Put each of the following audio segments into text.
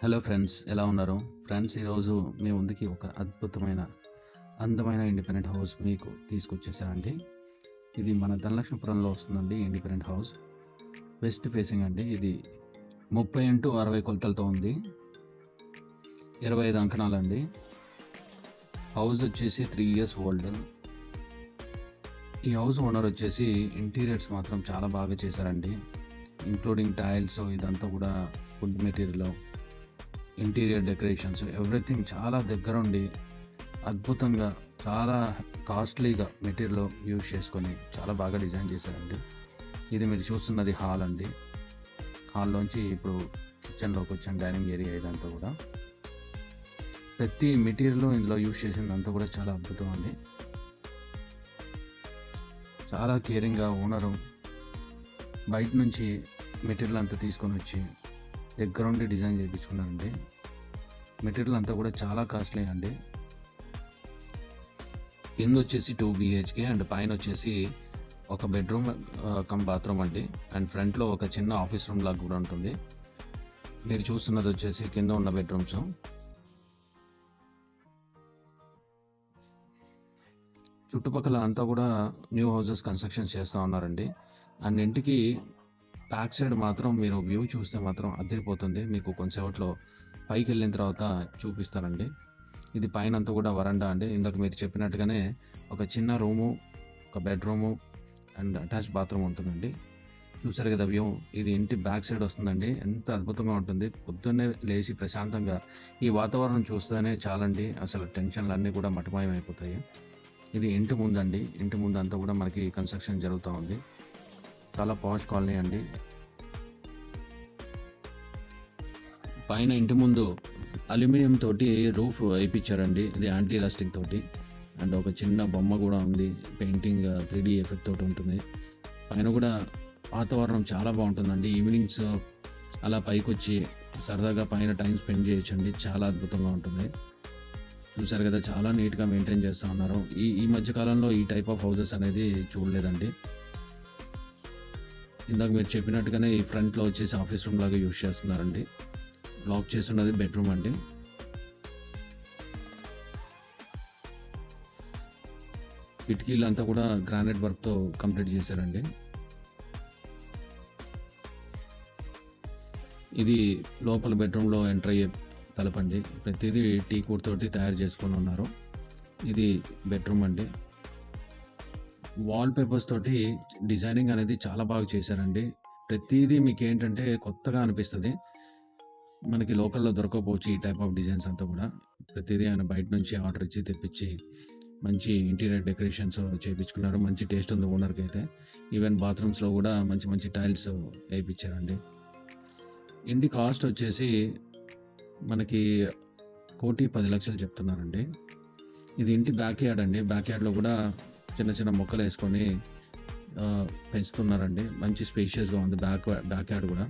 Hello friends, ఎలా ఉన్నారు? Friends, ఈరోజు మీ ముందుకి ఒక అద్భుతమైన, అందమైన ఇండిపెండెంట్ హౌస్ మీకు తీసుకొచ్చేసానండి. ఇది మన ధనలక్ష్మీపురంలో వస్తుందండి. ఇండిపెండెంట్ హౌస్ వెస్ట్ ఫేసింగ్ అండి. ఇది 30x60 కొలతలతో ఉంది. 25 అంకణాలండి. హౌస్ వచ్చేసి 3 years ఓల్డ్. ఈ హౌస్ ఓనర్ వచ్చేసి ఇంటీరియర్స్ మాత్రం చాలా బాగా చేశారండి. ఇంక్లూడింగ్ టైల్స్, ఇదంతా కూడా wood material, interior decorations, everything చాలా దగ్గరుండి అద్భుతంగా, చాలా కాస్ట్లీగా మెటీరియల్ యూజ్ చేసుకొని చాలా బాగా డిజైన్ చేశారండి. ఇది మీరు చూస్తున్నది హాల్ అండి. హాల్లోంచి ఇప్పుడు కిచెన్లోకి వచ్చాం. డైనింగ్ ఏరియా ఇదంతా కూడా ప్రతి మెటీరియల్ ఇందులో యూజ్ చేసిందంతా కూడా చాలా అద్భుతం అండి. చాలా కేరింగ్గా ఓనరు బయట నుంచి మెటీరియల్ అంతా తీసుకొని వచ్చి దగ్గరుండి డిజైన్ చేయించుకున్నానండి. మెటీరియల్ అంతా కూడా చాలా కాస్ట్లీ అండి. కింద వచ్చేసి 2 BHK అండ్ పైన వచ్చేసి ఒక బెడ్రూమ్ కమ్ బాత్రూమ్ అండి. అండ్ ఫ్రంట్లో ఒక చిన్న ఆఫీస్ రూమ్ లాగా కూడా ఉంటుంది. మీరు చూస్తున్నది వచ్చేసి కింద ఉన్న బెడ్రూమ్స్. చుట్టుపక్కల అంతా కూడా న్యూ హౌసెస్ కన్స్ట్రక్షన్ చేస్తూ ఉన్నారండి. అండ్ ఇంటికి బ్యాక్ సైడ్ మాత్రం మీరు వ్యూ చూస్తే మాత్రం అదిరిపోతుంది. మీకు కొంచెంసేపట్లో పైకి వెళ్ళిన తర్వాత చూపిస్తానండి. ఇది పైన అంతా కూడా వరండా అండి. ఇందాక మీరు చెప్పినట్టుగానే ఒక చిన్న రూము, ఒక బెడ్రూము అండ్ అటాచ్ బాత్రూమ్ ఉంటుందండి. చూసారు కదా వ్యూ. ఇది ఇంటి బ్యాక్ సైడ్ వస్తుందండి. ఎంత అద్భుతంగా ఉంటుంది. పొద్దున్నే లేచి ప్రశాంతంగా ఈ వాతావరణం చూస్తేనే చాలండి. అసలు టెన్షన్లు అన్నీ కూడా మటుమాయం అయిపోతాయి. ఇది ఇంటి ముందండి. ఇంటి ముందు అంతా కూడా మనకి కన్స్ట్రక్షన్ జరుగుతూ ఉంది. చాలా పాష్ కాలనీ అండి. పైన ఇంటి ముందు అల్యూమినియం తోటి రూఫ్ వేయించారండి. ఇది యాంటీ రస్టింగ్ తోటి. అండ్ ఒక చిన్న బొమ్మ కూడా ఉంది. పెయింటింగ్ 3D ఎఫెక్ట్ తోటి ఉంటుంది. పైన కూడా వాతావరణం చాలా బాగుంటుందండి. ఈవినింగ్స్ అలా పైకి వచ్చి సరదాగా పైన టైం స్పెండ్ చేయొచ్చండి. చాలా అద్భుతంగా ఉంటుంది. చూసారు కదా, చాలా నీట్గా మెయింటైన్ చేస్తూ ఉన్నారు. ఈ మధ్యకాలంలో ఈ టైప్ ఆఫ్ హౌసెస్ అనేది చూడలేదండి. ఇందాక మీరు చెప్పినట్టుగానే ఈ ఫ్రంట్లో వచ్చేసి ఆఫీస్ రూమ్ లాగా యూజ్ చేస్తున్నారండి. లాక్ చేసి ఉన్నది బెడ్రూమ్ అండి. కిటికీలంతా కూడా గ్రానైట్ వర్క్తో కంప్లీట్ చేశారండి. ఇది లోపల బెడ్రూమ్లో ఎంటర్ అయ్యే తలుపండి. ప్రతిదీ టీకుడ్ తోటి తయారు చేసుకొని ఉన్నారు. ఇది బెడ్రూమ్ అండి. వాల్ పేపర్స్ తోటి డిజైనింగ్ అనేది చాలా బాగా చేశారండి. ప్రతిదీ మీకు ఏంటంటే కొత్తగా అనిపిస్తుంది. మనకి లోకల్లో దొరకకపోవచ్చు ఈ టైప్ ఆఫ్ డిజైన్స్ అంతా కూడా. ప్రతిదీ ఆయన బయట నుంచి ఆర్డర్ ఇచ్చి తెప్పించి మంచి ఇంటీరియర్ డెకరేషన్స్ చేయించుకున్నారు. మంచి టేస్ట్ ఉంది ఓనర్కి అయితే. ఈవెన్ బాత్రూమ్స్లో కూడా మంచి మంచి టైల్స్ వేయించారండి. ఇంటి కాస్ట్ వచ్చేసి మనకి 1,10,00,000 చెప్తున్నారండి. ఇది ఇంటి బ్యాక్ యార్డ్ అండి. బ్యాక్ యార్డ్లో కూడా చిన్న చిన్న మొక్కలు వేసుకొని పెంచుతున్నారండి. మంచి స్పేషియస్గా ఉంది బ్యాక్ యార్డ్ కూడా.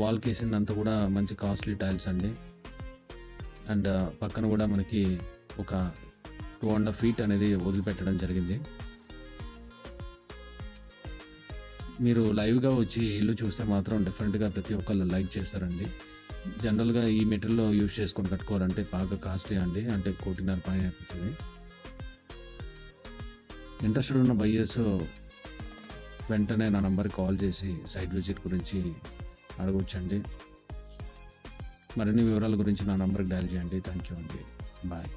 వాల్కి వేసిందంతా కూడా మంచి కాస్ట్లీ టైల్స్ అండి. అండ్ పక్కన కూడా మనకి ఒక 2.5 feet అనేది వదిలిపెట్టడం జరిగింది. మీరు లైవ్గా వచ్చి ఇల్లు చూస్తే మాత్రం డెఫినెట్గా ప్రతి ఒక్కళ్ళు లైక్ చేస్తారండి. జనరల్గా ఈ మెటీరియల్ యూజ్ చేసుకొని కట్టుకోవాలంటే బాగా కాస్ట్లీ అండి. అంటే 1,50,00,000 పైన అయిపోతుంది. ఇంట్రెస్టెడ్ ఉన్న బయ్యర్స్ వెంటనే నా నంబర్కి కాల్ చేసి సైట్ విజిట్ గురించి అడగవచ్చండి. మరిన్ని వివరాల గురించి నా నంబర్కి డయల్ చేయండి. థ్యాంక్ యూ అండి. బాయ్.